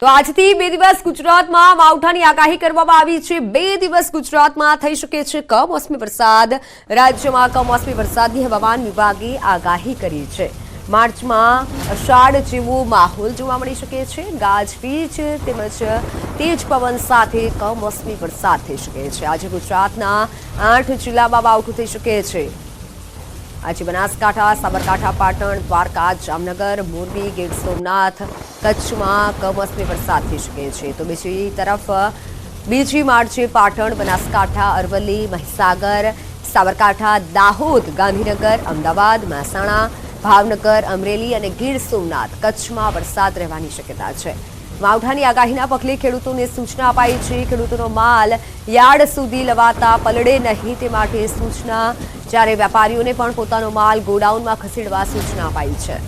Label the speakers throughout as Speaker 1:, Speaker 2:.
Speaker 1: તો આજથી 2 દિવસ ગુજરાતમાં માવઠાની આગાહી કરવામાં આવી છે। 2 દિવસ ગુજરાતમાં થઈ શકે છે કમોસમી વરસાદ। રાજ્યમાં કમોસમી વરસાદની હવામાન વિભાગે આગાહી કરી છે। માર્ચમાં અષાઢ જેવો માહોલ જોવા મળી શકે છે। ગાજવીજ તેમજ તેજ પવન સાથે કમોસમી વરસાદ થઈ શકે છે। આજે ગુજરાતના 8 જિલ્લામાં માવઠું થઈ શકે છે। આજે બનાસકાંઠા, સાબરકાંઠા, પાટણ, દ્વારકા, જામનગર, મોરબી, ગીર સોમનાથ, કચ્છમાં કમોસમી વરસાદ થઈ શકે છે। તો બીજી તરફ 2 માર્ચે પાટણ, બનાસકાંઠા, અરવલ્લી, મહીસાગર, સાબરકાંઠા, દાહોદ, ગાંધીનગર, અમદાવાદ, મહેસાણા, ભાવનગર, અમરેલી અને ગીર સોમનાથ, કચ્છમાં વરસાદ રહેવાની શક્યતા છે। માવઠાની આગાહીના પગલે ખેડૂતોને સૂચના અપાઈ છે। ખેડૂતોનો માલ યાર્ડ સુધી લવાતા પલળે નહીં તે માટે સૂચના, જ્યારે વેપારીઓને પણ પોતાનો માલ ગોડાઉનમાં ખસેડવા સૂચના અપાઈ છે।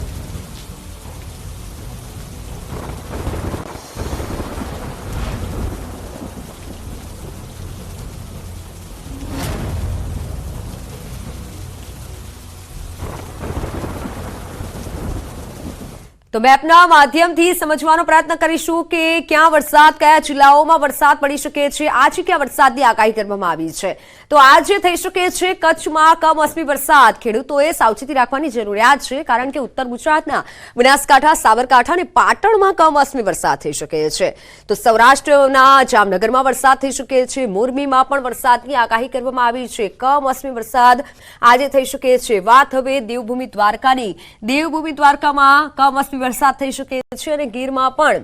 Speaker 1: તો મેપના માધ્યમથી સમજવાનો પ્રયત્ન કરીશું કે ક્યાં વરસાદ, કયા જિલ્લાઓમાં વરસાદ પડી શકે છે। આજે ક્યાં વરસાદની આગાહી કરવામાં આવી છે। તો આજે થઈ શકે છે કચ્છમાં કમોસમી વરસાદ। ખેડૂતોએ સાવચેતી રાખવાની જરૂરિયાત છે, કારણ કે ઉત્તર ગુજરાતના બનાસકાંઠા, સાબરકાંઠા અને પાટણમાં કમોસમી વરસાદ થઈ શકે છે। તો સૌરાષ્ટ્રના જામનગરમાં વરસાદ થઈ શકે છે। મોરબીમાં પણ વરસાદની આગાહી કરવામાં આવી છે। કમોસમી વરસાદ આજે થઈ શકે છે। વાત હવે દેવભૂમિ દ્વારકાની। દેવભૂમિ દ્વારકામાં કમોસમી વરસાદ થઈ શકે છે અને ગીરમાં પણ,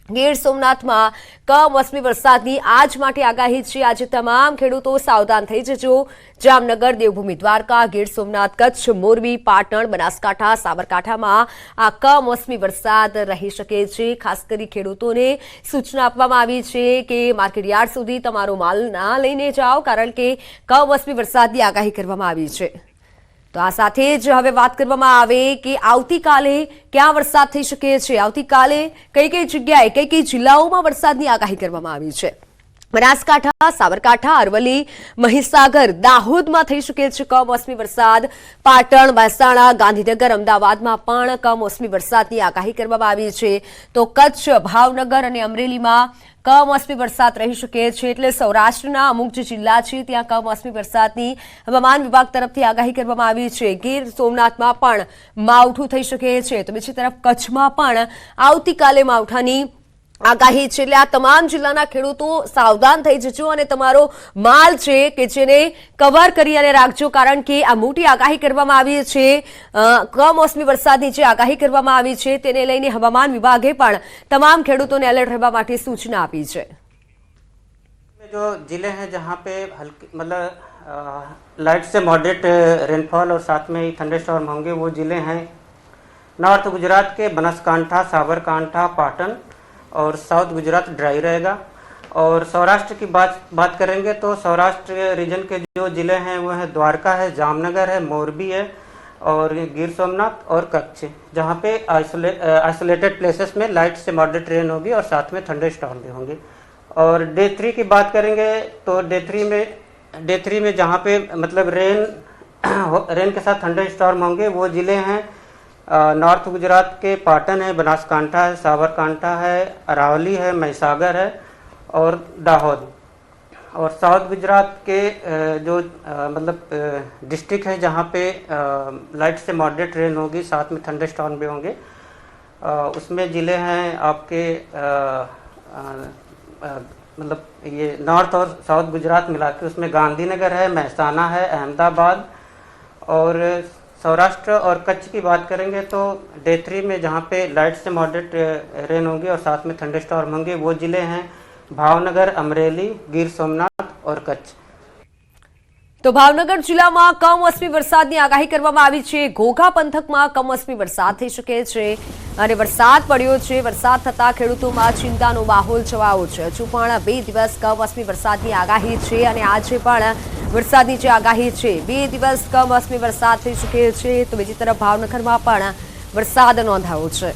Speaker 1: ગીર સોમનાથમાં કમોસમી વરસાદની આજ માટે આગાહી છે। આજે તમામ ખેડૂતો સાવધાન થઈ જજો। જામનગર, દેવભૂમિ દ્વારકા, ગીર સોમનાથ, કચ્છ, મોરબી, પાટણ, બનાસકાંઠા, સાબરકાંઠામાં આ કમોસમી વરસાદ રહી શકે છે। ખાસ કરી ખેડૂતોને સૂચના આપવામાં આવી છે કે માર્કેટ યાર્ડ સુધી તમારો માલ ના લઈને જાઓ, કારણ કે કમોસમી વરસાદની આગાહી કરવામાં આવી છે। તો આ સાથે જ હવે વાત કરવામાં આવે કે આવતીકાલે ક્યાં વરસાદ થઈ શકે છે। આવતીકાલે કઈ કઈ જગ્યાએ, કઈ કઈ જિલ્લાઓમાં વરસાદની આગાહી કરવામાં આવી છે। બનાસકાંઠા, સાબરકાંઠા, અરવલ્લી, મહીસાગર, દાહોદમાં થઈ શકે છે કમોસમી વરસાદ। પાટણ, મહેસાણા, ગાંધીનગર, અમદાવાદમાં પણ કમોસમી વરસાદની આગાહી કરવામાં આવી છે। તો કચ્છ, ભાવનગર અને અમરેલીમાં કમોસમી વરસાદ રહી શકે છે। એટલે સૌરાષ્ટ્રના અમુક જે જિલ્લા છે ત્યાં કમોસમી વરસાદની હવામાન વિભાગ તરફથી આગાહી કરવામાં આવી છે। ગીર સોમનાથમાં પણ માવઠું થઈ શકે છે। તો બીજી તરફ કચ્છમાં પણ આવતીકાલે માવઠાની આગાહી છે। એટલે આ તમામ જિલ્લાના ખેડૂતો સાવધાન થઈ જજો અને તમારો માલ છે કે જેને કવર કરી અને રાખજો, કારણ કે આ મોટી આગાહી કરવામાં આવી છે। કમોસમી વરસાદની જે આગાહી કરવામાં આવી છે તેને લઈને હવામાન વિભાગે પણ તમામ ખેડૂતોને એલર્ટ રહેવા માટે સૂચના આપી છે।
Speaker 2: जो जिले हैं जहाँ पे हल्की मतलब लाइट से मॉडरेट रेनफॉल और साथ में ही थंडर स्टॉर्म होंगे वो ज़िले हैं नॉर्थ गुजरात के बनासकांठा, साबरकांठा, पाटन और साउथ गुजरात ड्राई रहेगा। और सौराष्ट्र की बात करेंगे तो सौराष्ट्र रीजन के जो ज़िले हैं वो है द्वारका है, जामनगर है, मोरबी है और गिर सोमनाथ और कच्छ, जहाँ पे आइसोलेटेड प्लेसेस में लाइट से मॉडरेट रेन होगी और साथ में थंडर स्टॉर्म भी होंगे। और डे 3 की बात करेंगे तो डे 3 में जहाँ पे मतलब रेन के साथ थंडर स्टॉर्म होंगे वो ज़िले हैं नॉर्थ गुजरात के पाटन है, बनासकांठा है, साबरकांठा है, अरावली है, महीसागर है और दाहोद। और साउथ गुजरात के जो मतलब डिस्ट्रिक्ट है जहाँ पे लाइट से मॉडरेट रेन होगी, साथ में थंडर स्टॉर्म भी होंगे, उसमें ज़िले हैं आपके मतलब ये नॉर्थ और साउथ गुजरात मिला के उसमें गांधीनगर है, महसाना है, अहमदाबाद। और सौराष्ट्र और कच्छ की बात करेंगे तो डे 3 में जहाँ पे लाइट से मॉडरेट रेन होंगे और साथ में थंडर स्टॉर्म होंगे वो ज़िले हैं भावनगर, अमरेली, गिर सोमनाथ और कच्छ।
Speaker 1: તો ભાવનગર જિલ્લામાં કમોસમી વરસાદની આગાહી કરવામાં આવી છે। ઘોઘા પંથકમાં કમોસમી વરસાદ થઈ શકે છે અને વરસાદ પડ્યો છે। વરસાદ થતા ખેડૂતોમાં ચિંતાનો માહોલ છવાયો છે। હજુ પણ 2 દિવસ કમોસમી વરસાદની આગાહી છે અને આજે પણ વરસાદની જે આગાહી છે 2 દિવસ કમોસમી વરસાદ થઈ શકે છે। તો બીજી તરફ ભાવનગરમાં પણ વરસાદ નોંધાયો છે।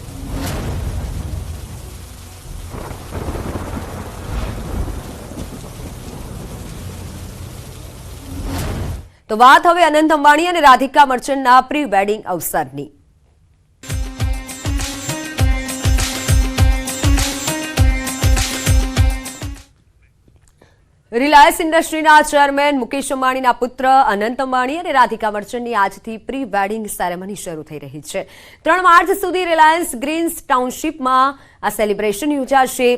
Speaker 1: તો વાત હવે અનંત અંબાણી અને રાધિકા મર્ચન્ટના પ્રી વેડિંગ અવસરની। રિલાયન્સ ઇન્ડસ્ટ્રીના ચેરમેન મુકેશ અંબાણીના પુત્ર અનંત અંબાણી અને રાધિકા મર્ચન્ટની આજથી પ્રી વેડિંગ સેરેમની શરૂ થઈ રહી છે। 3 માર્ચ સુધી રિલાયન્સ ગ્રીન્સ ટાઉનશીપમાં આ સેલિબ્રેશન યોજાશે,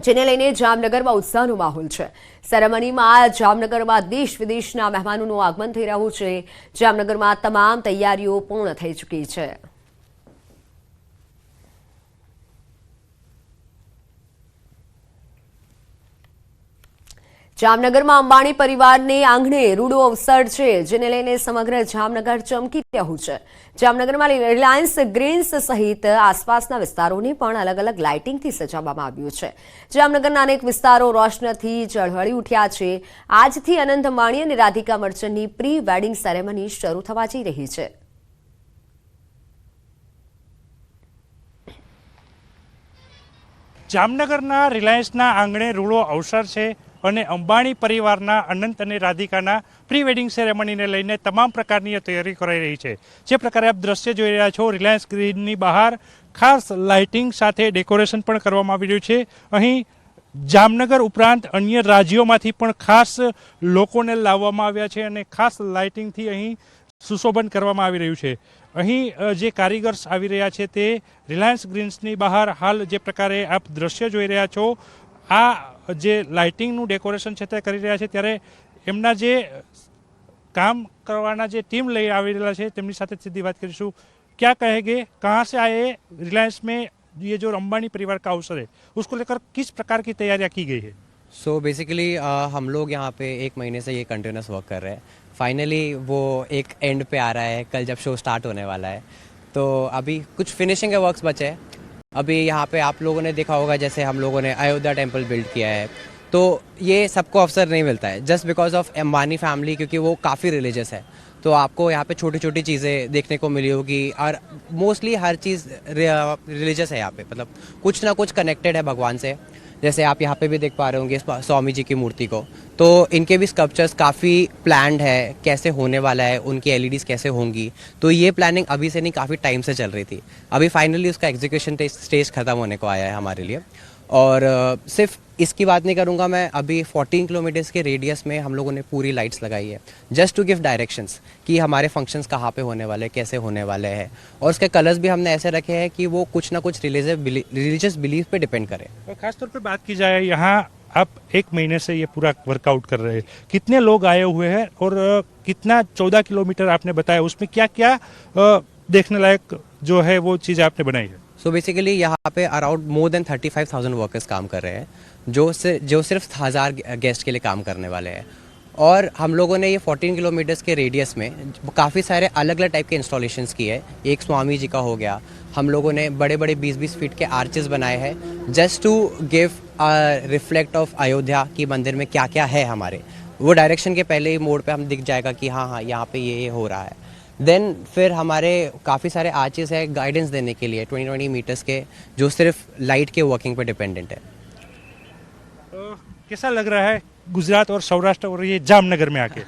Speaker 1: જેને લઈને જામનગરમાં ઉત્સાહનો માહોલ છે। સેરેમનીમાં જામનગરમાં દેશ વિદેશના મહેમાનોનું આગમન થઈ રહ્યું છે। જામનગરમાં તમામ તૈયારીઓ પૂર્ણ થઈ ચૂકી છે। જામનગરમાં અંબાણી પરિવારને આંગણે રૂડો અવસર છે, જેને લઈને સમગ્ર જામનગર ચમકી રહ્યું છે। જામનગરમાં રિલાયન્સ ગ્રીન્સ સહિત આસપાસના વિસ્તારોને પણ અલગ અલગ લાઇટિંગથી સજાવવામાં આવ્યું છે। જામનગરના અનેક વિસ્તારો રોશનીથી ઝળહળી ઉઠ્યા છે। આજથી અનંત અંબાણી અને રાધિકા મર્ચન્ટની પ્રી વેડિંગ સેરેમની શરૂ થવા જઈ રહી છે।
Speaker 3: જામનગરના રિલાયન્સના આંગણે રૂડો અવસર છે અને અંબાણી પરિવારના અનંત અને રાધિકાના પ્રી વેડિંગ સેરેમનીને લઈને તમામ પ્રકારની તૈયારી કરાઈ રહી છે। જે પ્રકારે આપ દ્રશ્ય જોઈ રહ્યા છો, રિલાયન્સ ગ્રીનની બહાર ખાસ લાઇટિંગ સાથે ડેકોરેશન પણ કરવામાં આવી રહ્યું છે। અહીં જામનગર ઉપરાંત અન્ય રાજ્યોમાંથી પણ ખાસ લોકોને લાવવામાં આવ્યા છે અને ખાસ લાઇટિંગથી અહીં સુશોભન કરવામાં આવી રહ્યું છે। અહીં જે કારીગર્સ આવી રહ્યા છે તે રિલાયન્સ ગ્રીન્સની બહાર હાલ જે પ્રકારે આપ દ્રશ્ય જોઈ રહ્યા છો, આ જે લાઇટિંગનું ડેકોરેશન છે તે કરી રહ્યા છે, ત્યારે એમના જે કામ કરવાના જે ટીમ લઈ આવેલા છે તેમની સાથે સીધી વાત કરીશું। क्या कहेंगे, कहाँ से आए, रिलायंस में ये जो अंबानी परिवार का अवसर है उसको लेकर किस प्रकार की तैयारियां की गई है?
Speaker 4: सो बेसिकली हम लोग यहाँ पे 1 महीने से ये कंटिन्यूस वर्क कर रहे हैं। फाइनली वो एक एंड पे आ रहा है, कल जब शो स्टार्ट होने वाला है। तो अभी कुछ फिनिशिंग के वर्क्स बचे हैं। अभी यहाँ पे आप लोगों ने देखा होगा, जैसे हम लोगों ने अयोध्या टेम्पल बिल्ड किया है, तो ये सबको अवसर नहीं मिलता है just because of Ambani family, क्योंकि वो काफ़ी रिलीजियस है। तो आपको यहाँ पे छोटी छोटी चीज़ें देखने को मिली होगी और मोस्टली हर चीज़ रिलीजियस है यहाँ पे, मतलब कुछ ना कुछ कनेक्टेड है भगवान से। जैसे आप यहाँ पे भी देख पा रहे होंगे स्वामी जी की मूर्ति को, तो इनके भी स्कल्पचर्स काफ़ी प्लान्ड है, कैसे होने वाला है, उनकी एलईडीज कैसे होंगी। तो ये प्लानिंग अभी से नहीं, काफ़ी टाइम से चल रही थी। अभी फाइनली उसका एग्जीक्यूशन स्टेज ख़त्म होने को आया है हमारे लिए। और सिर्फ इसकी बात नहीं करूँगा मैं, अभी 14 किलोमीटर्स के रेडियस में हम लोगों ने पूरी लाइट्स लगाई है जस्ट टू गिव डायरेक्शंस कि हमारे फंक्शंस कहाँ पे होने वाले, कैसे होने वाले हैं। और उसके कलर्स भी हमने ऐसे रखे हैं कि वो कुछ ना कुछ रिलीजियस बिलीफ पे डिपेंड करें।
Speaker 3: और खासतौर पे बात की जाए, यहाँ आप 1 महीने से ये पूरा वर्कआउट कर रहे हैं, कितने लोग आए हुए हैं और कितना 14 किलोमीटर आपने बताया, उसमें क्या क्या देखने लायक जो है वो चीज़ आपने बनाई है?
Speaker 4: सो बेसिकली यहाँ पे अराउंड मोर देन 35,000 वर्कर्स काम कर रहे हैं, जो सिर्फ 1000 गेस्ट के लिए काम करने वाले हैं। और हम लोगों ने ये 14 किलोमीटर्स के रेडियस में काफ़ी सारे अलग अलग टाइप के इंस्टॉलेशंस किए हैं। एक स्वामी जी का हो गया, हम लोगों ने बड़े बड़े 20-20 फीट के आर्चेस बनाए हैं just to give reflect of Ayodhya की मंदिर में क्या क्या है हमारे। वो डायरेक्शन के पहले ही मोड पे हम दिख जाएगा कि हाँ हाँ यहाँ पे ये हो रहा है। देन फिर हमारे काफ़ी सारे आर्चेस है गाइडेंस देने के लिए 20-20 मीटर्स के, जो सिर्फ लाइट के वर्किंग पे डिपेंडेंट है।
Speaker 3: कैसा लग रहा है गुजरात और सौराष्ट्र और ये जामनगर में आके?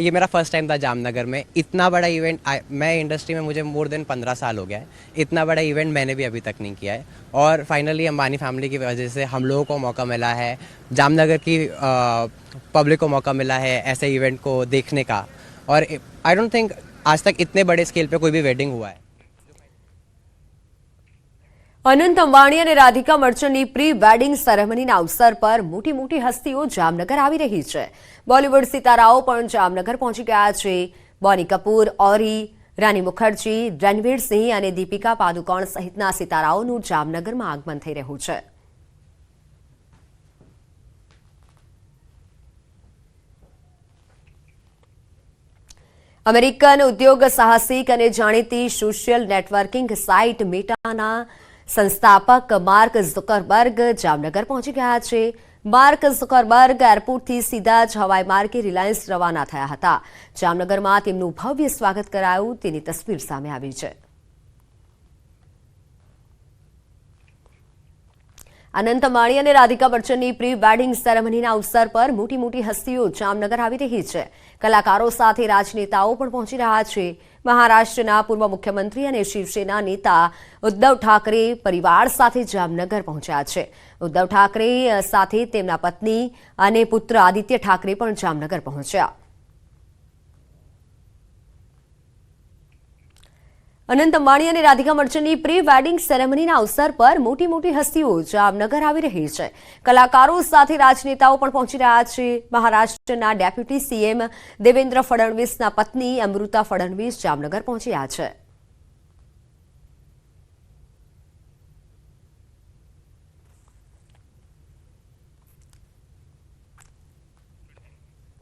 Speaker 4: ये मेरा फर्स्ट टाइम था जामनगर में। इतना बड़ा इवेंट, मैं इंडस्ट्री में मुझे मोर देन 15 साल हो गया है, इतना बड़ा इवेंट मैंने भी अभी तक नहीं किया है। और फाइनली अंबानी फैमिली की वजह से हम लोगों को मौका मिला है, जामनगर की पब्लिक को मौका मिला है ऐसे इवेंट को देखने का। और आई डोंट थिंक आज तक इतने बड़े स्केल पे कोई भी वेडिंग हुआ है।
Speaker 1: અનંત અંબાણી અને રાધિકા મર્ચન્ટની પ્રી વેડિંગ સેરેમનીના અવસર પર મોટી મોટી હસ્તીઓ જામનગર આવી રહી છે। બોલિવૂડ સિતારાઓ પણ જામનગર પહોંચી ગયા છે। બોની કપૂર, ઓરી, રાની મુખર્જી, રણવીર સિંહ અને દીપિકા પાદુકોણ સહિતના સિતારાઓનું જામનગરમાં આગમન થઈ રહ્યું છે। અમેરિકન ઉદ્યોગ સાહસિક અને જાણીતી સોશિયલ નેટવર્કિંગ સાઇટ મેટાના સંસ્થાપક માર્ક ઝુકરબર્ગ જામનગર પહોંચી ગયા છે। માર્ક ઝુકરબર્ગ એરપોર્ટથી સીધા જ હવાઈ માર્ગે રિલાયન્સ રવાના થયા હતા। જામનગરમાં તેમનું ભવ્ય સ્વાગત કરાયું તેની તસવીર સામે આવી છે। અનંત અંબાણી અને રાધિકા મર્ચન્ટની પ્રી વેડિંગ સેરેમનીના અવસર પર મોટી મોટી હસ્તીઓ જામનગર આવી રહી છે। કલાકારો સાથે રાજનેતાઓ પણ પહોંચી રહ્યા છે। મહારાષ્ટ્રના પૂર્વ મુખ્યમંત્રી અને શિવસેના નેતા ઉદ્ધવ ઠાકરે પરિવાર સાથે જામનગર પહોંચ્યા છે. ઉદ્ધવ ઠાકરે સાથે તેમના પત્ની અને પુત્ર આદિત્ય ઠાકરે પણ જામનગર પહોંચ્યા. અનંત અંબાણી અને રાધિકા મર્ચન્ટની પ્રી વેડિંગ સેરેમનીના અવસર પર મોટી હસ્તીઓ જામનગર આવી રહી છે. કલાકારો સાથે રાજનેતાઓ પણ પહોંચી રહ્યા છે. મહારાષ્ટ્રના ડેપ્યુટી સીએમ દેવેન્દ્ર ફડણવીસના પત્ની અમૃતા ફડણવીસ જામનગર પહોંચ્યા છે.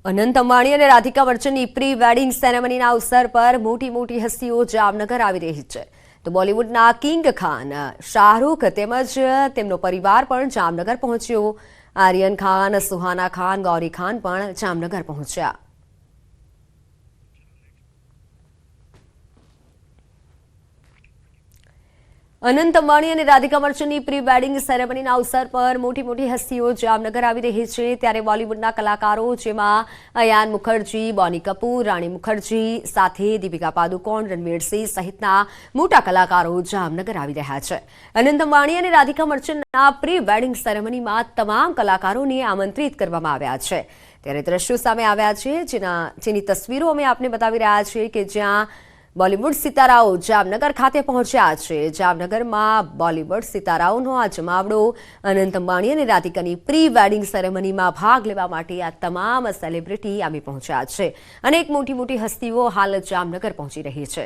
Speaker 1: અનંત અંબાણી અને રાધિકા મર્ચન્ટની પ્રી વેડિંગ સેરેમનીના અવસર પર મોટી હસ્તીઓ જામનગર આવી રહી છે. તો બોલિવૂડના કિંગ ખાન શાહરૂખ તેમજ તેમનો પરિવાર પણ જામનગર પહોંચ્યો. આર્યન ખાન, સુહાના ખાન, ગૌરી ખાન પણ જામનગર પહોંચ્યા. અનંત અંબાણી અને રાધિકા મર્ચન્ટની પ્રી વેડિંગ સેરેમનીના અવસર પર મોટી હસ્તીઓ જામનગર આવી રહી છે. ત્યારે બોલિવૂડના કલાકારો જેમાં અયાન મુખર્જી, બોની કપૂર, રાણી મુખર્જી સાથે દીપિકા પાદુકોણ, રણવીર સિંહ સહિતના મોટા કલાકારો જામનગર આવી રહ્યા છે. અનંત અંબાણી અને રાધિકા મર્ચન્ટના પ્રી વેડિંગ સેરેમનીમાં તમામ કલાકારોને આમંત્રિત કરવામાં આવ્યા છે. ત્યારે દ્રશ્યો સામે આવ્યા છે જેની તસવીરો અમે આપને બતાવી રહ્યા છીએ કે જ્યાં બોલિવૂડ સિતારાઓ જામનગર ખાતે પહોંચ્યા છે. જામનગરમાં બોલિવૂડ સિતારાઓનો આ જમાવડો અનંત અંબાણી અને રાધિકાની પ્રી વેડિંગ સેરેમનીમાં ભાગ લેવા માટે આ તમામ સેલિબ્રિટી આવી પહોંચ્યા છે. અનેક મોટી હસ્તીઓ હાલ જામનગર પહોંચી રહી છે.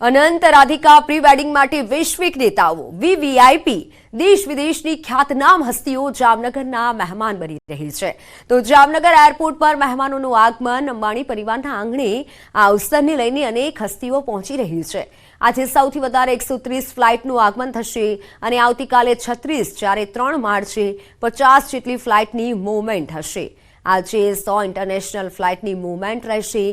Speaker 1: અનંત રાધિકા પ્રી વેડિંગ માટે વૈશ્વિક નેતાઓ, વીવીઆઈપી, દેશ વિદેશની ખ્યાતનામ હસ્તીઓ જામનગરના મહેમાન બની રહી છે. તો જામનગર એરપોર્ટ પર મહેમાનોનું આગમન, અંબાણી પરિવારના આંગણે આ અવસરને લઈને અનેક હસ્તીઓ પહોંચી રહી છે. આજે સૌથી વધારે 130 ફ્લાઇટનું આગમન થશે અને આવતીકાલે 36 જ્યારે 3 માર્ચે 50 જેટલી ફ્લાઇટની મૂવમેન્ટ હશે. આજે 100 ઇન્ટરનેશનલ ફ્લાઇટની મૂવમેન્ટ રહેશે.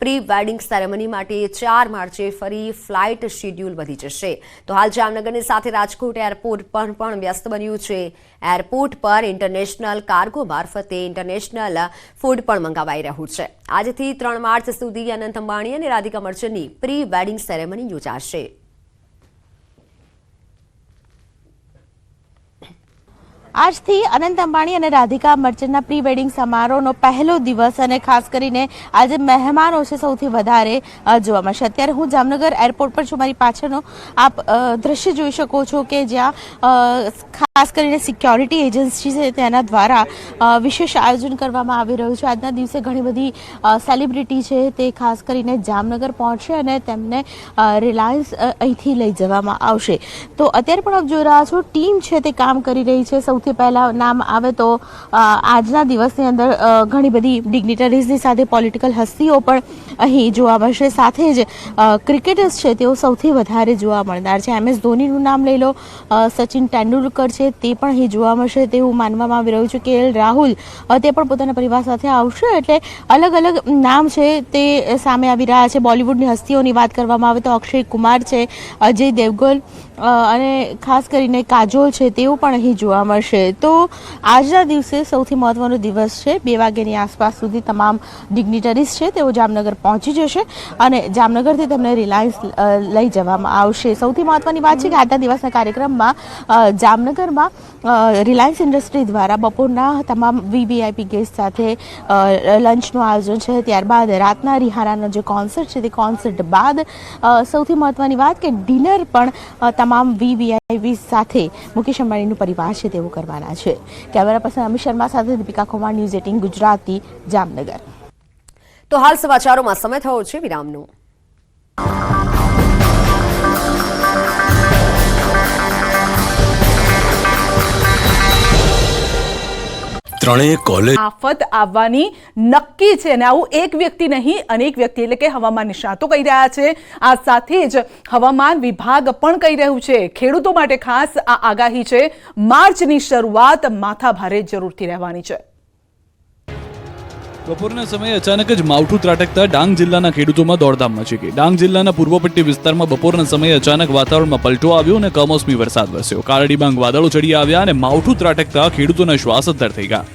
Speaker 1: પ્રી વેડિંગ સેરેમની માટે 4 માર્ચે ફરી ફ્લાઇટ શેડ્યુલ વધી જશે. તો હાલ જામનગરની સાથે રાજકોટ એરપોર્ટ પર પણ વ્યસ્ત બન્યું છે. એરપોર્ટ પર ઇન્ટરનેશનલ કાર્ગો મારફતે ઇન્ટરનેશનલ ફૂડ પણ મંગાવાઈ રહ્યું છે. આજથી 3 માર્ચ સુધી અનંત અંબાણી અને રાધિકા મર્ચન્ટની પ્રી વેડિંગ સેરેમની યોજાશે.
Speaker 5: આજથી અનંત અંબાણી અને રાધિકા મર્ચન્ટના પ્રી વેડિંગ સમારોહનો પહેલો દિવસ અને ખાસ કરીને આજે મહેમાનો છે સૌથી વધારે જોવા મળશે. અત્યારે હું જામનગર એરપોર્ટ પર છું. મારી પાછળનો આપ દ્રશ્ય જોઈ શકો છો કે જ્યાં ખાસ કરીને સિક્યોરિટી એજન્સી છે તેના દ્વારા વિશેષ આયોજન કરવામાં આવી રહ્યું છે. આજના દિવસે ઘણી બધી સેલિબ્રિટી છે તે ખાસ કરીને જામનગર પહોંચશે અને તેમને રિલાયન્સ અહીંથી લઈ જવામાં આવશે. તો અત્યારે પણ આપ જોઈ રહ્યા છો ટીમ છે તે કામ કરી રહી છે. સૌથી પહેલા નામ આવે તો આજના દિવસની અંદર ઘણી બધી ડિગ્નિટરીઝની સાથે પોલિટિકલ હસ્તીઓ પણ અહીં જોવા મળશે. સાથે જ ક્રિકેટર્સ છે તેઓ સૌથી વધારે જોવા મળનાર છે. MS ધોનીનું નામ લઈ લો, સચિન તેંડુલકર છે તે પણ અહીં જોવા મળશે તેવું માનવામાં આવી રહ્યું છે. KL રાહુલ તે પણ પોતાના પરિવાર સાથે આવશે. એટલે અલગ નામ છે તે સામે આવી રહ્યા છે. બોલિવૂડની હસ્તીઓની વાત કરવામાં આવે તો અક્ષય કુમાર છે, અજય દેવગન અને ખાસ કરીને કાજોલ છે તેઓ પણ અહીં જોવા મળશે. તો આજના દિવસે સૌથી મહત્વનો દિવસ છે. 2 વાગ્યાની આસપાસ સુધી તમામ ડિગ્નિટરીઝ છે તેઓ જામનગર પહોંચી જશે અને જામનગરથી તેમને રિલાયન્સ લઈ જવામાં આવશે. સૌથી મહત્વની વાત છે કે આજના દિવસના કાર્યક્રમમાં જામનગરમાં રિલાયન્સ ઇન્ડસ્ટ્રી દ્વારા બપોરના તમામ VVIP ગેસ્ટ સાથે લંચનું આયોજન છે. ત્યારબાદ રાતના રિહાનાનો જે કોન્સર્ટ છે તે કોન્સર્ટ બાદ સૌથી મહત્વની વાત કે ડિનર પણ તમામ VVIP સાથે મુકેશ અંબાણીનું પરિવાર છે તેવું કરવાના છે. કેમેરા પર્સન અમિત શર્મા સાથે દીપિકા કુમાર, ન્યૂઝ 18 ગુજરાતી, જામનગર.
Speaker 1: તો હાલ સમાચારોમાં સમય થયો છે વિરામનો.
Speaker 6: ત્રણેય કોલેજ
Speaker 7: આફત આવવાની નક્કી છે અને આવું એક વ્યક્તિ નહીં અનેક વ્યક્તિ એટલે કે હવામાન નિષ્ણાતો કહી રહ્યા છે. આ સાથે જ હવામાન વિભાગ પણ કહી રહ્યું છે. ખેડૂતો માટે ખાસ આ આગાહી છે. માર્ચની શરૂઆત માથાભારે જરૂરથી રહેવાની છે.
Speaker 8: બપોરના સમયે અચાનક જ માવઠું ત્રાટકતા ડાંગ જિલ્લાના ખેડૂતોમાં દોડધામ મચી ગઈ. ડાંગ જિલ્લાના પૂર્વ પટ્ટી વિસ્તારમાં બપોરના સમયે અચાનક વાતાવરણમાં પલટો આવ્યો અને કમોસમી વરસાદ વરસ્યો. કારડીબાંગ વાદળો ચડી આવ્યા અને માવઠું ત્રાટકતા ખેડૂતોના શ્વાસ અદ્ધર થઈ ગયા.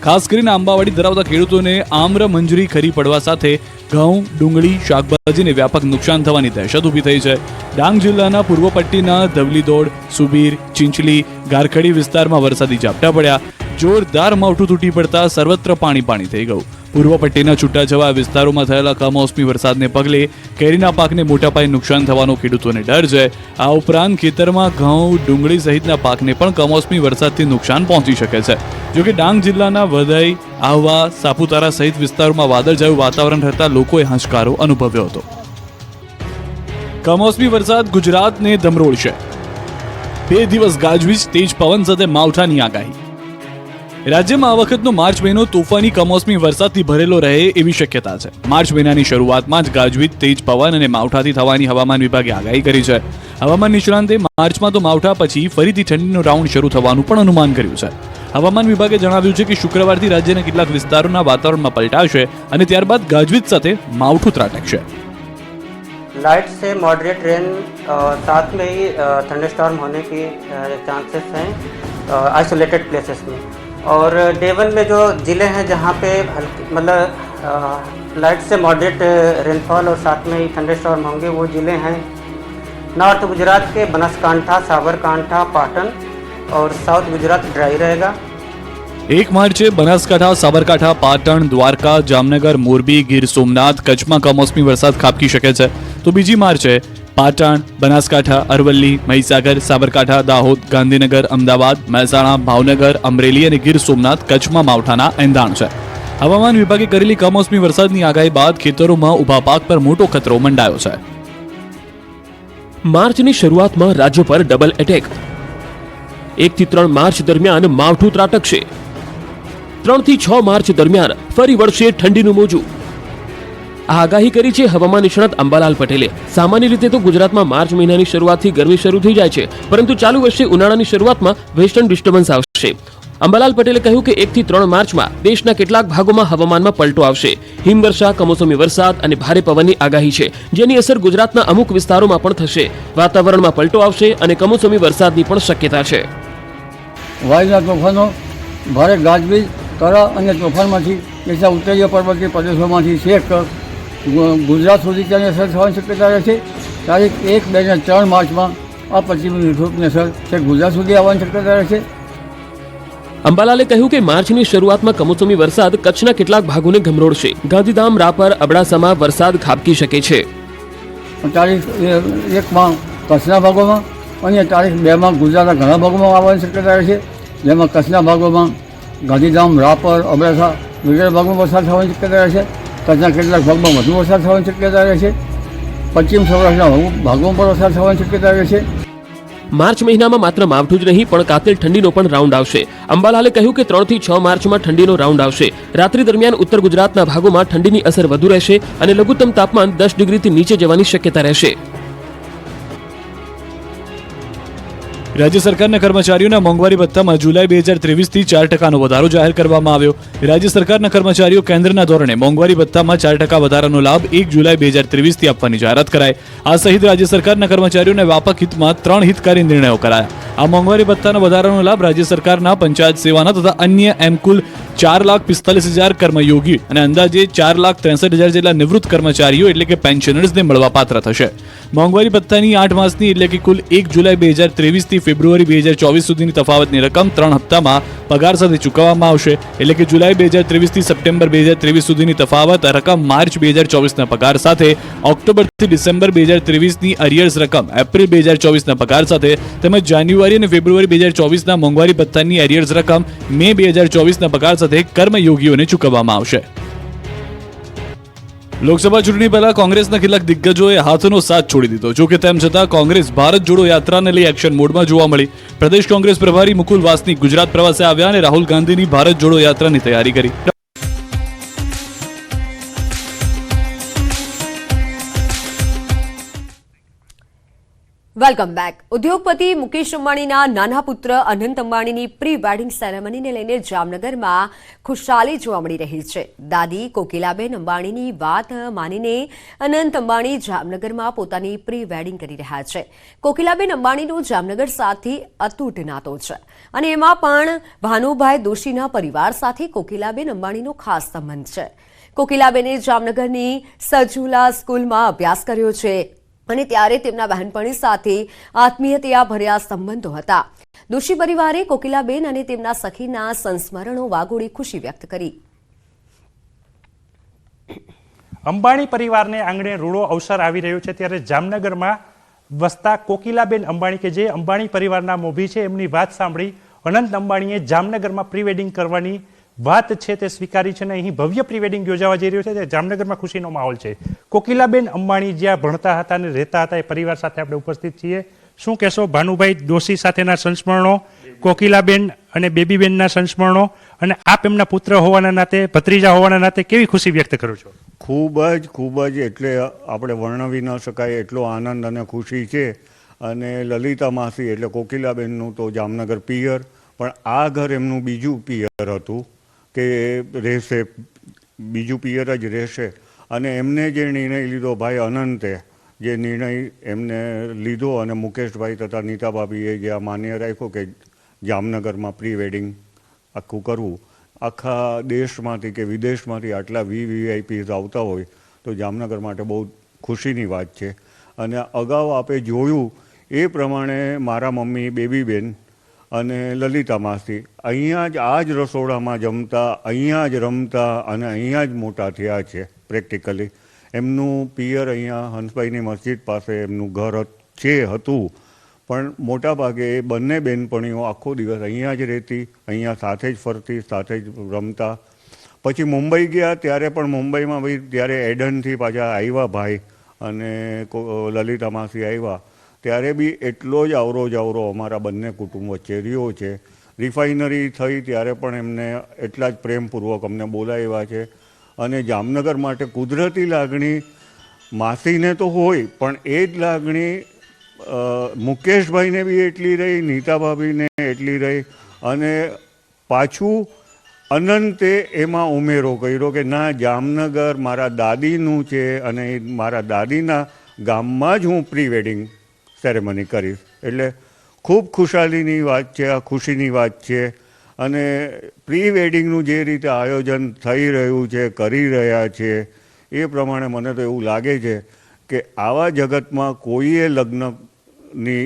Speaker 8: ખાસ કરીને આંબાવાડી ધરાવતા ખેડૂતોને આમ્ર મંજરી ખરી પડવા સાથે ઘઉં, ડુંગળી, શાકભાજીને વ્યાપક નુકસાન થવાની દહેશત ઊભી થઈ છે. ડાંગ જિલ્લાના પૂર્વ પટ્ટીના ધવલીદોડ, સુબીર, ચિંચલી, ગારખડી વિસ્તારમાં વરસાદી ઝાપટા પડ્યા. જોરદાર માવઠું તૂટી પડતા સર્વત્ર પાણી થઈ ગયું. પૂર્વ પટ્ટીના છૂટાછવાયા વિસ્તારોમાં થયેલા કમોસમી વરસાદને પગલે કેરીના પાકને મોટા પાયે નુકસાન થવાનો ખેડૂતોને ડર છે. આ ઉપરાંત ખેતરમાં ઘઉં, ડુંગળી સહિતના પાકને પણ કમોસમી વરસાદથી નુકસાન પહોંચી શકે છે. જોકે ડાંગ જિલ્લાના વઘઈ, આહવા, સાપુતારા સહિત વિસ્તારોમાં વાદળછાયું વાતાવરણ રહેતા લોકોએ હાશકારો અનુભવ્યો હતો. કમોસમી વરસાદ ગુજરાતને ધમરોળશે. 2 દિવસ ગાજવીજ, તેજ પવન સાથે માવઠાની આગાહી. રાજ્યમાં આ વખતનો માર્ચ મહિનો તોફાની કમોસમી વરસાદથી ભરેલો રહે એવી શક્યતા છે. માર્ચ મહિનાની શરૂઆતમાં જ ગાજવીજ, તેજ પવન અને માવઠાથી થવાની હવામાન વિભાગે આગાહી કરી છે. હવામાન નિષ્ણાંતે માર્ચમાં તો માવઠા પછી ફરીથી ઠંડીનો રાઉન્ડ શરૂ થવાનું પણ અનુમાન કર્યું છે. હવામાન વિભાગે જણાવ્યું છે કે શુક્રવારથી રાજ્યના કેટલાક વિસ્તારોના વાતાવરણમાં પલટાશે અને ત્યારબાદ ગાજવીજ સાથે માવઠું ત્રાટકશે.
Speaker 2: लाइट से मॉडरेट रेन साथ में ही थंडरस्टॉर्म होने की चांसेस हैं आइसोलेटेड प्लेसेस में. और डे 1 में जो ज़िले हैं जहाँ पे हल्की मतलब लाइट से मॉडरेट रेनफॉल और साथ में ही थंडरस्टॉर्म होंगे वो ज़िले हैं नॉर्थ गुजरात के बनासकांठा, साबरकांठा, पाटन और साउथ गुजरात ड्राई रहेगा.
Speaker 8: 1 માર્ચે બનાસકાંઠા, સાબરકાંઠા, પાટણ, દ્વારકા, જામનગર, મોરબી, ગીર સોમનાથ, કચ્છમાં કમોસમી વરસાદ ખાબકી શકે છે. તો 2 માર્ચે પાટણ, બનાસકાંઠા, અરવલ્લી, મહીસાગર, સાબરકાંઠા, દાહોદ, ગાંધીનગર, અમદાવાદ, મહેસાણા, ભાવનગર, અમરેલી અને ગીર સોમનાથ, કચ્છમાં માવઠાના એંધાણ છે. હવામાન વિભાગે કરેલી કમોસમી વરસાદની આગાહી બાદ ખેતરોમાં ઊભા પાક પર મોટો ખતરો મંડાયો છે.
Speaker 6: માર્ચની શરૂઆતમાં રાજ્ય પર ડબલ એટેક. 1 થી 3 માર્ચ દરમિયાન માવઠું ત્રાટકશે. 3 થી 6 માર્ચ દરમિયાન ફરી વળશે ઠંડીનું મોજું. આ આગાહી કરી છે હવામાન નિષ્ણાત અંબાલાલ પટેલે. સામાન્ય રીતે તો ગુજરાતમાં માર્ચ મહિનાની શરૂઆતથી ગરમી શરૂ થઈ જાય છે, પરંતુ ચાલુ વર્ષે ઉનાળાની શરૂઆતમાં વેસ્ટર્ન ડિસ્ટર્બન્સ આવશે. અંબાલાલ પટેલે કહ્યું કે 1 થી 3 માર્ચમાં દેશના કેટલાક ભાગોમાં હવામાનમાં પલટો આવશે. હિમવર્ષા, કમોસમી વરસાદ અને ભારે પવનની આગાહી છે, જેની અસર ગુજરાતના અમુક વિસ્તારોમાં પણ થશે. વાતાવરણમાં પલટો આવશે અને કમોસમી વરસાદની પણ શક્યતા છે.
Speaker 9: વાયુના તોફાનો, ભારે ગાજવીજ, કરા અને તોફાનમાંથી કેટલાક ઉત્તરીય પર્વતીય પ્રદેશોમાંથી છેક ગુજરાત સુધી તેની અસર થવાની શક્યતા રહે છે. તારીખ 1, 2 અને 3 માર્ચમાં આ પશ્ચિમી વિક્ષોભની અસર છેક ગુજરાત સુધી આવવાની શક્યતા રહે છે.
Speaker 6: અંબાલાલે કહ્યું કે માર્ચની શરૂઆતમાં કમોસમી વરસાદ કચ્છના કેટલાક ભાગોને ગમરોળશે. ગાંધીધામ, રાપર, અબડાસામાં વરસાદ ખાબકી શકે છે.
Speaker 9: તારીખ 1માં કચ્છના ભાગોમાં અને તારીખ 2માં ગુજરાતના ઘણા ભાગોમાં આવવાની શક્યતા રહે છે, જેમાં કચ્છના ભાગોમાં ગાંધીધામ, રાપર, અબડાસા વગેરે ભાગોમાં વરસાદ થવાની શક્યતા રહે છે. કચ્છના કેટલાક ભાગમાં વધુ વરસાદ થવાની શક્યતા રહે છે. પશ્ચિમ સૌરાષ્ટ્રના ભાગોમાં પણ વરસાદ થવાની શક્યતા રહે છે.
Speaker 6: માર્ચ મહિનામાં માત્ર માવઠું જ નહીં પણ કાતિલ ઠંડીનો પણ રાઉન્ડ આવશે. અંબાલાલે કહ્યું કે 3 થી 6 માર્ચમાં ઠંડીનો રાઉન્ડ આવશે. રાત્રિ દરમિયાન ઉત્તર ગુજરાતના ભાગોમાં ઠંડીની અસર વધુ રહેશે અને લઘુત્તમ તાપમાન 10 ડિગ્રીથી નીચે જવાની શક્યતા રહેશે.
Speaker 8: રાજ્ય સરકારના કર્મચારીઓના મોંઘવારી ભથ્થામાં જુલાઈ 2023થી 4% વધારો જાહેર કરવામાં આવ્યો. રાજ્ય સરકારના કર્મચારીઓ કેન્દ્રના ધોરણે મોંઘવારી ભથ્થામાં 4% વધારાનો લાભ 1 જુલાઈ 2023થી આપવાની જાહેરાત કરાઈ. આ સહિત રાજ્ય સરકારના કર્મચારીઓને વ્યાપક હિતમાં 3 હિતકારી નિર્ણયો કરાયા. આ મોંઘવારી ભથ્થાના વધારાનો લાભ રાજ્ય સરકારના પંચાયત સેવાના તથા અન્ય એમ કુલ 4,45,000 કર્મયોગી અને અંદાજે 4,63,000 જેટલા નિવૃત્ત કર્મચારીઓ એટલે કે પેન્શનર્સને મળવાપાત્ર થશે. મોંઘવારી ભથ્થાની 8 માસની એટલે કે કુલ 1 જુલાઈ 2023થી ફેબ્રુઆરી 2024 સુધીની તફાવતની રકમ 3 હપ્તામાં પગાર સાથે ચૂકવવામાં આવશે. એટલે કે જુલાઈ 2023થી સપ્ટેમ્બર 2023 સુધીની તફાવત રકમ માર્ચ 2024ના પગાર સાથે, ઓક્ટોબરથી ડિસેમ્બર 2023ની અરિયર્સ રકમ એપ્રિલ 2024ના પગાર સાથે તેમજ જાન્યુઆરી અને ફેબ્રુઆરી 2024ના મોંઘવારી ભથ્થાની અરિયર્સ રકમ મે 2024ના પગાર સાથે કર્મયોગીઓને ચૂકવવામાં આવશે. લોકસભા ચૂંટણી પહેલા કોંગ્રેસના કેટલાક દિગ્ગજોએ હાથનો સાથ છોડી દીધો. જો કે તેમ છતાં કોંગ્રેસ ભારત જોડો યાત્રાને લઈ એક્શન મોડમાં જોવા મળી. પ્રદેશ કોંગ્રેસ પ્રભારી મુકુલ વાસનિક ગુજરાત પ્રવાસે આવ્યા અને રાહુલ ગાંધીની ભારત જોડો યાત્રાની તૈયારી કરી.
Speaker 1: Welcome back. ઉદ્યોગપતિ મુકેશ અંબાણીના નાના પુત્ર અનંત અંબાણીની પ્રી વેડિંગ સેરેમનીને લઈને જામનગરમાં ખુશાલી જોવા મળી રહી છે. દાદી કોકિલાબેન અંબાણીની વાત માનીને અનંત અંબાણી જામનગરમાં પોતાની પ્રી વેડિંગ કરી રહ્યા છે. કોકિલાબેન અંબાણીનો જામનગર સાથે અતૂટ નાતો છે અને એમાં પણ ભાનુભાઈ દોશીના પરિવાર સાથે કોકિલાબેન અંબાણીનો ખાસ સંબંધ છે. કોકિલાબેને જામનગરની સજુલા સ્કૂલમાં અભ્યાસ કર્યો છે અને ત્યારે તેમના બહેનપણી સાથે આત્મીયતા ભર્યા સંબંધો હતા. દોશી પરિવારે કોકિલાબેન અને તેમના સખીના સંસ્મરણો વાગોળી ખુશી વ્યક્ત કરી.
Speaker 3: અંબાણી પરિવારને આંગણે રૂડો અવસર આવી રહ્યો છે ત્યારે જામનગરમાં વસતા કોકિલાબેન અંબાણી કે જે અંબાણી પરિવારના મોભી છે એમની વાત સાંભળી અનંત અંબાણીએ જામનગરમાં પ્રી વેડિંગ કરવાની વાત છે તે સ્વીકારી છે અને અહીં ભવ્ય પ્રી વેડિંગ યોજાવા જઈ રહ્યો છે ત્યારે જામનગરમાં ખુશીનો માહોલ છે. કોકિલાબેન અંબાણી જ્યાં ભણતા હતા અને રહેતા હતા એ પરિવાર સાથે આપણે ઉપસ્થિત છીએ. શું કહેશો ભાનુભાઈ દોશી સાથેના સંસ્મરણો, કોકિલાબેન અને બેબીબેનના સંસ્મરણો અને આપ એમના પુત્ર હોવાના નાતે, ભત્રીજા હોવાના નાતે કેવી ખુશી વ્યક્ત કરો છો?
Speaker 10: ખૂબ જ એટલે આપણે વર્ણવી ન શકાય એટલો આનંદ અને ખુશી છે. અને લલિતા માસી એટલે કોકિલાબેનનું તો જામનગર પિયર, પણ આ ઘર એમનું બીજું પિયર હતું કે રહેશે, બીજું પિયર જ રહેશે. અને એમને જે નિર્ણય લીધો ભાઈ અનંતે જે નિર્ણય એમને લીધો અને મુકેશભાઈ તથા નીતા ભાભીએ જે આ માન્ય રાખ્યો કે જામનગરમાં પ્રી વેડિંગ આખું કરવું, આખા દેશમાંથી કે વિદેશમાંથી આટલા VVIPs આવતા હોય તો જામનગર માટે બહુ ખુશીની વાત છે. અને અગાઉ આપે જોયું એ પ્રમાણે મારા મમ્મી બેબીબેન અને લલિતા માસી અહીંયા જ આ જ રસોડામાં જમતા, અહીંયા જ રમતા અને અહીંયા જ મોટા થયા છે પ્રેક્ટિકલી. એમનું પિયર અહીંયા હંસભાઈની મસ્જિદ પાસે એમનું ઘર હતું, પણ મોટાભાગે એ બંને બહેનપણીઓ આખો દિવસ અહીંયા જ રહેતી, અહીંયા સાથે જ ફરતી, સાથે જ રમતા. પછી મુંબઈ ગયા ત્યારે પણ મુંબઈમાં ભાઈ ત્યારે એડનથી પાછા આવ્યા ભાઈ અને લલિતા માસી આવ્યા ત્યારે બી એટલો જ આવરો અમારા બંને કુટુંબ વચ્ચે રહ્યો છે. રિફાઇનરી થઈ ત્યારે પણ એમને એટલા જ પ્રેમપૂર્વક અમને બોલાવ્યા છે. અને જામનગર માટે કુદરતી લાગણી માસીને તો હોય, પણ એ જ લાગણી મુકેશભાઈને બી એટલી રહી, નીતા ભાભીને એટલી રહી. અને પાછું અનંતે એમાં ઉમેરો કર્યો કે ના, જામનગર મારા દાદીનું છે અને મારા દાદીના ગામમાં જ હું પ્રી વેડિંગ સેરેમની કરીશ. એટલે ખૂબ ખુશાલીની વાત છે, આ ખુશીની વાત છે. અને પ્રી વેડિંગનું જે રીતે આયોજન થઈ રહ્યું છે, કરી રહ્યા છે, એ પ્રમાણે મને તો એવું લાગે છે કે આવા જગતમાં કોઈએ લગ્નની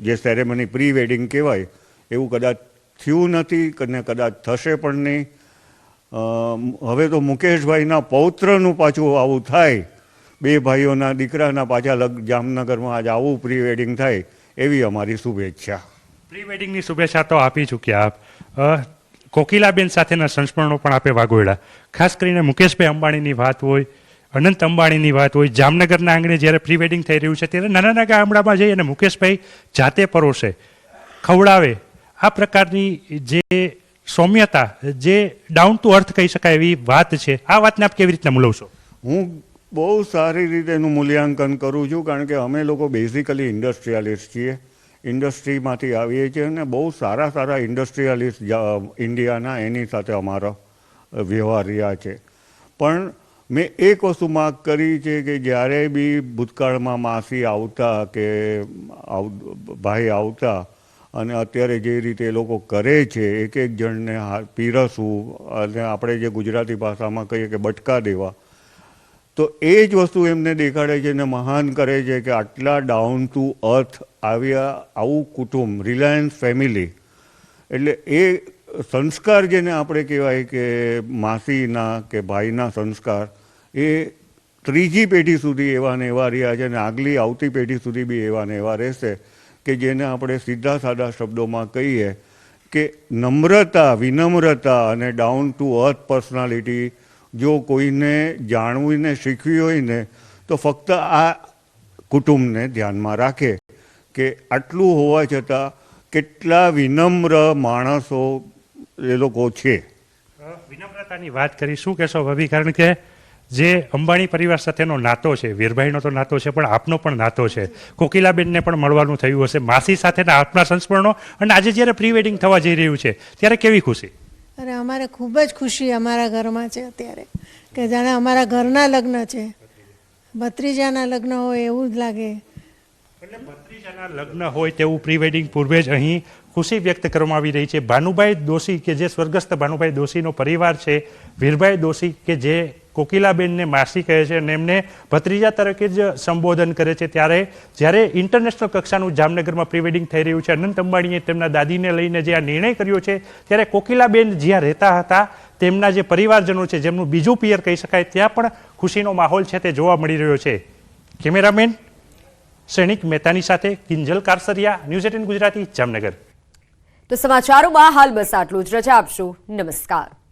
Speaker 10: જે સેરેમની પ્રી વેડિંગ કહેવાય એવું કદાચ થયું નથી અને કદાચ થશે પણ નહીં. હવે તો મુકેશભાઈના પૌત્રનું પાછું આવું થાય, બે ભાઈઓના દીકરાના પાછા જામનગરમાં આજ આવું પ્રી વેડિંગ થાય એવી અમારી શુભેચ્છા.
Speaker 3: પ્રી વેડિંગની શુભેચ્છા તો આપી ચૂક્યા આપ. કોકિલાબેન સાથેના સંસ્મરણો પણ આપે વાગોયડા. ખાસ કરીને મુકેશભાઈ અંબાણીની વાત હોય, અનંત અંબાણીની વાત હોય, જામનગરના આંગણે જ્યારે પ્રી વેડિંગ થઈ રહ્યું છે ત્યારે નાના ગામડામાં જઈ અને મુકેશભાઈ જાતે પરોસે, ખવડાવે, આ પ્રકારની જે સૌમ્યતા, જે ડાઉન ટુ અર્થ કહી શકાય એવી વાત છે, આ વાતને આપ કેવી રીતના મૂલવશો?
Speaker 10: હું બહુ સારી રીતે એનું મૂલ્યાંકન કરું છું, કારણ કે અમે લોકો બેઝિકલી ઇન્ડસ્ટ્રીયાલિસ્ટ છીએ, ઇન્ડસ્ટ્રીમાંથી આવીએ છીએ અને બહુ સારા ઇન્ડસ્ટ્રીયાલિસ્ટ ઇન્ડિયાના એની સાથે અમારો વ્યવહાર રહ્યા છે. પણ મેં એક વસ્તુ માગ કરી છે કે જ્યારે બી ભૂતકાળમાં માસી આવતા કે ભાઈ આવતા અને અત્યારે જે રીતે એ લોકો કરે છે, એક જણને પીરસવું અને આપણે જે ગુજરાતી ભાષામાં કહીએ કે બટકા દેવા, તો એ જ વસ્તુ એમને દેખાડે છે અને મહાન કરે છે કે આટલા ડાઉન ટુ અર્થ આવું કુટુંબ, રિલાયન્સ ફેમિલી. એટલે એ સંસ્કાર જેને આપણે કહેવાય કે માસીના કે ભાઈના સંસ્કાર, એ ત્રીજી પેઢી સુધી એવા ને એવા રહ્યા છે અને આગલી આવતી પેઢી સુધી બી એવા ને એવા રહેશે કે જેને આપણે સીધા સાદા શબ્દોમાં કહીએ કે નમ્રતા, વિનમ્રતા અને ડાઉન ટુ અર્થ પર્સનાલિટી જો કોઈને જાણવીને શીખવી હોય ને તો ફક્ત આ કુટુંબને ધ્યાનમાં રાખે કે આટલું હોવા છતાં કેટલા વિનમ્ર માણસો એ લોકો છે.
Speaker 3: વિનમ્રતાની વાત કરી, શું કહેશો ભાભી? કારણ કે જે અંબાણી પરિવાર સાથેનો નાતો છે, વીરભાઈનો તો નાતો છે પણ આપનો પણ નાતો છે, કોકિલાબેનને પણ મળવાનું થયું હશે, માસી સાથેના આપના સંસ્મરણો, અને આજે જ્યારે પ્રી વેડિંગ થવા જઈ રહ્યું છે ત્યારે કેવી ખુશી?
Speaker 11: અરે અમારે ખૂબ જ ખુશી અમારા ઘરમાં છે અત્યારે, કે જાણે અમારા ઘરના લગ્ન છે, ભત્રીજાના લગ્ન હોય એવું જ લાગે.
Speaker 3: એટલે ભત્રીજાના લગ્ન હોય તેવું પ્રી વેડિંગ પૂર્વે જ અહીં ખુશી વ્યક્ત કરવામાં આવી રહી છે. ભાનુભાઈ દોશી કે જે સ્વર્ગસ્થ ભાનુભાઈ દોશીનો પરિવાર છે, વીરભાઈ દોશી કે જે કોકિલાબેનને માસી કહે છે અને એમને ભત્રીજા તરીકે જ સંબોધન કરે છે, ત્યારે જ્યારે ઇન્ટરનેશનલ કક્ષાનું જામનગરમાં પ્રી વેડિંગ થઈ રહ્યું છે, અનંત અંબાણીએ તેમના દાદીને લઈને જે આ નિર્ણય કર્યો છે, ત્યારે કોકિલાબેન જ્યાં રહેતા હતા તેમના જે પરિવારજનો છે, જેમનું બીજું પિયર કહી શકાય, ત્યાં પણ ખુશીનો માહોલ છે તે જોવા મળી રહ્યો છે. કેમેરામેન સૈનિક મહેતાની સાથે કિંજલ કારસરિયા, ન્યૂઝ 18 ગુજરાતી, જામનગર.
Speaker 1: તો સમાચારોમાં હાલ બસ આટલું જ. રજા આપશો. નમસ્કાર.